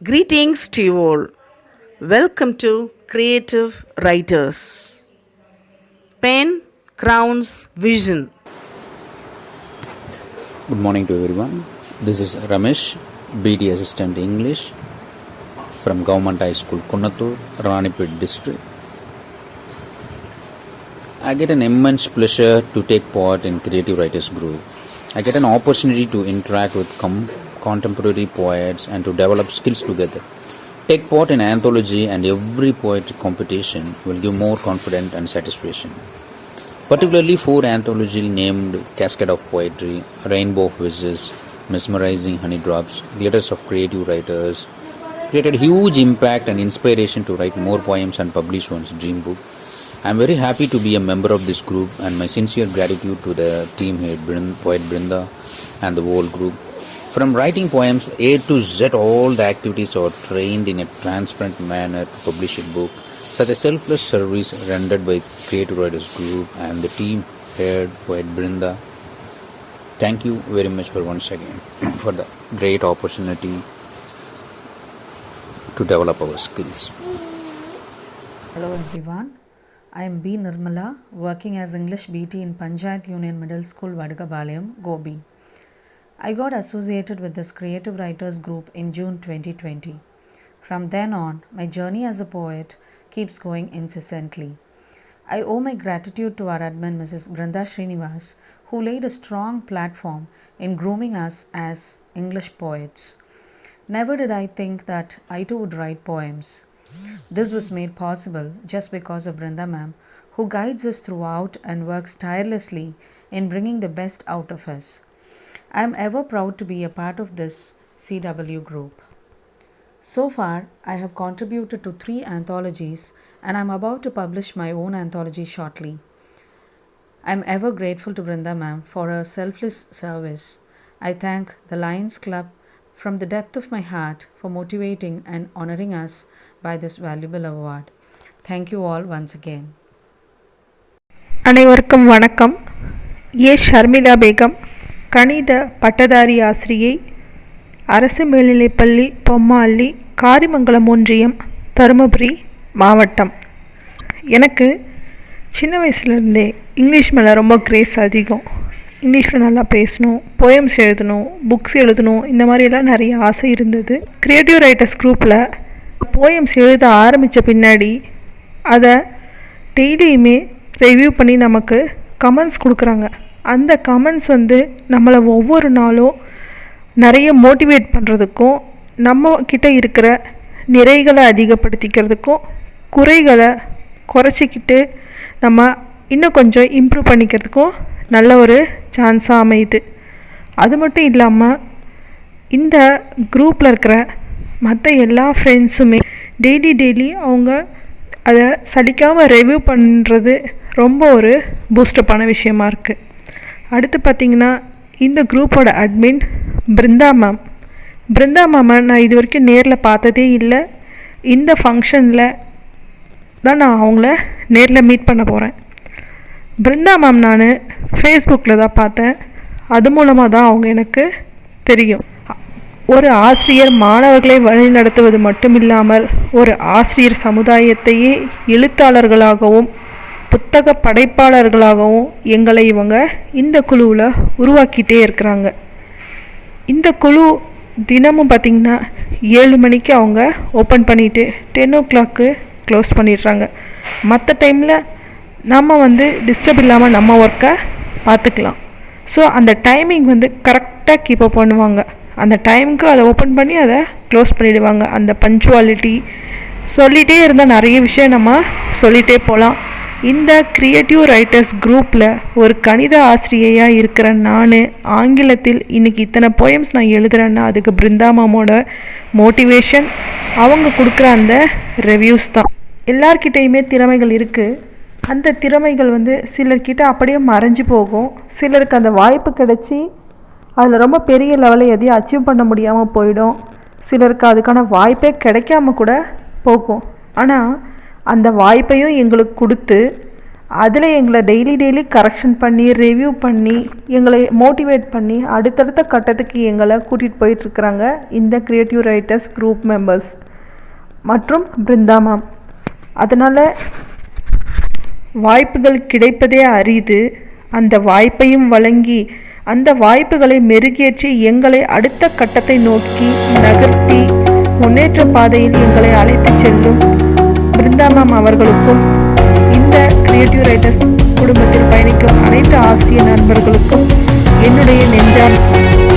Greetings to you all. Welcome to Creative Writers. Pen crowns vision. Good morning to everyone. This is Ramesh, BD Assistant English from Government High School, Kunnatur, Ranipet District. I get an immense pleasure to take part in Creative Writers Group. I get an opportunity to interact with contemporary poets and to develop skills together. Take part in anthology and every poetry competition will give more confidence and satisfaction. Particularly 4 anthologies named Cascade of Poetry, Rainbow of Wishes, Mesmerizing Honeydrops, Glitters of Creative Writers created huge impact and inspiration to write more poems and publish one's dream book. I am very happy to be a member of this group and my sincere gratitude to the team head, Poet Brinda, and the whole group. From writing poems A to Z, all the activities are trained in a transparent manner to publish a book. Such a selfless service rendered by Creative Writers Group and the team head, Poet Brinda. Thank you very much for once again for the great opportunity to develop our skills. Hello everyone. I am B. Nirmala, working as English BT in Panchayat Union Middle School, Vadagapalayam, Gobi. I got associated with this Creative Writers Group in June 2020. From then on, my journey as a poet keeps going incessantly. I owe my gratitude to our admin, Mrs. Brinda Srinivas, who laid a strong platform in grooming us as English poets. Never did I think that I too would write poems. This was made possible just because of Brinda ma'am, who guides us throughout and works tirelessly in bringing the best out of us. I am ever proud to be a part of this CW group. So far, I have contributed to 3 anthologies and I am about to publish my own anthology shortly. I am ever grateful to Brinda ma'am for her selfless service. I thank the Lions Club from the depth of my heart for motivating and honoring us by this valuable award. Thank you all once again. அனைவருக்கும் வணக்கம். ஏ ஷர்மிளா பேகம், கணித பட்டதாரி ஆசிரியை, அரசு மேல்நிலைப்பள்ளி பொம்மாள்ளி, காரிமங்கலம் ஒன்றியம், தருமபுரி மாவட்டம். எனக்கு சின்ன வயசுலேருந்தே இங்கிலீஷ் மேலே ரொம்ப கிரேஸ் அதிகம். இங்கிலீஷில் நல்லா பேசணும், போயம்ஸ் எழுதணும், புக்ஸ் எழுதணும், இந்த மாதிரியெல்லாம் நிறைய ஆசை இருந்தது. க்ரியேட்டிவ் ரைட்டர்ஸ் குரூப்பில் போயம்ஸ் எழுத ஆரம்பித்த பின்னாடி அதை டெய்லியுமே ரிவ்யூ பண்ணி நமக்கு கமெண்ட்ஸ் கொடுக்குறாங்க. அந்த கமெண்ட்ஸ் நம்மளை ஒவ்வொரு நாளும் நிறைய மோட்டிவேட் பண்ணுறதுக்கும், நம்ம கிட்ட இருக்கிற நிறைகளை அதிகப்படுத்திக்கிறதுக்கும், குறைகளை குறைச்சிக்கிட்டு நம்ம இன்னும் கொஞ்சம் இம்ப்ரூவ் பண்ணிக்கிறதுக்கும் நல்ல ஒரு சான்ஸாக அமையுது. அது மட்டும் இல்லாமல் இந்த குரூப்பில் இருக்கிற மற்ற எல்லா ஃப்ரெண்ட்ஸுமே டெய்லி அவங்க அதை சலிக்காமல் ரிவ்யூ பண்ணுறது ரொம்ப ஒரு பூஸ்டப்பான விஷயமா இருக்குது. அடுத்து பார்த்திங்கன்னா, இந்த குரூப்போட அட்மின் பிருந்தா மேம். பிருந்தா மேமை நான் இது வரைக்கும் நேரில் பார்த்ததே இல்லை. இந்த ஃபங்க்ஷனில் தான் நான் அவங்கள நேரில் மீட் பண்ண போகிறேன். பிருந்தா மேம் நான் ஃபேஸ்புக்கில் தான் பார்த்தேன். அது மூலமாக தான் அவங்க எனக்கு தெரியும். ஒரு ஆசிரியர் மாணவர்களை வழிநடத்துவது மட்டும் இல்லாமல் ஒரு ஆசிரியர் சமுதாயத்தையே எழுத்தாளர்களாகவும் புத்தக படைப்பாளர்களாகவும் எங்களை இவங்க இந்த குழுவில் உருவாக்கிட்டே இருக்கிறாங்க. இந்த குழு தினமும் பார்த்திங்கன்னா 7 மணிக்கு அவங்க ஓப்பன் பண்ணிவிட்டு 10 o'clock க்ளோஸ் பண்ணிடுறாங்க. மற்ற டைமில் நம்ம டிஸ்டர்ப் இல்லாமல் நம்ம ஒர்க்கை பார்த்துக்கலாம். ஸோ அந்த டைமிங் கரெக்டாக கீப்பப் பண்ணுவாங்க. அந்த டைமுக்கு அதை ஓப்பன் பண்ணி அதை க்ளோஸ் பண்ணிவிடுவாங்க. அந்த பஞ்சுவாலிட்டி சொல்லிகிட்டே இருந்தால் நிறைய விஷயம் நம்ம சொல்லிகிட்டே போகலாம். இந்த க்ரியேட்டிவ் ரைட்டர்ஸ் குரூப்பில் ஒரு கணித ஆசிரியையாக இருக்கிற நான் ஆங்கிலத்தில் இன்றைக்கி இத்தனை போயம்ஸ் நான் எழுதுகிறேன்னா அதுக்கு பிருந்தா மேமோட மோட்டிவேஷன், அவங்க கொடுக்குற அந்த ரிவ்யூஸ் தான். எல்லார்கிட்டையுமே திறமைகள் இருக்குது. அந்த திறமைகள் சிலர்கிட்ட அப்படியே மறைஞ்சு போகும். சிலருக்கு அந்த வாய்ப்பு கிடைச்சி அதில் ரொம்ப பெரிய லெவலில் எதையும் அச்சீவ் பண்ண முடியாமல் போயிடும். சிலருக்கு அதுக்கான வாய்ப்பே கிடைக்காம கூட போகும். ஆனால் அந்த வாய்ப்பையும் எங்களுக்கு கொடுத்து அதில் எங்களை டெய்லி கரெக்ஷன் பண்ணி ரிவ்யூ பண்ணி எங்களை மோட்டிவேட் பண்ணி அடுத்தடுத்த கட்டத்துக்கு எங்களை கூட்டிகிட்டு போயிட்டுருக்குறாங்க இந்த க்ரியேட்டிவ் ரைட்டர்ஸ் குரூப் மெம்பர்ஸ் மற்றும் பிருந்தா மேம். அதனால் வாய்ப்புகள் கிடைப்பதே அரிது. அந்த வாய்ப்பையும் வழங்கி அந்த வாய்ப்புகளை மெருகேற்றி எங்களை அடுத்த கட்டத்தை நோக்கி நகர்த்தி முன்னேற்ற பாதையில் எங்களை அழைத்து செல்லும் பிருந்தா மேம் அவர்களுக்கும் இந்த கிரியேட்டிவ் ரைட்டர்ஸ் குடும்பத்தில் பயணிக்கும் அனைத்து ஆசிரியர் நண்பர்களுக்கும் என்னுடைய நெஞ்சார்ந்த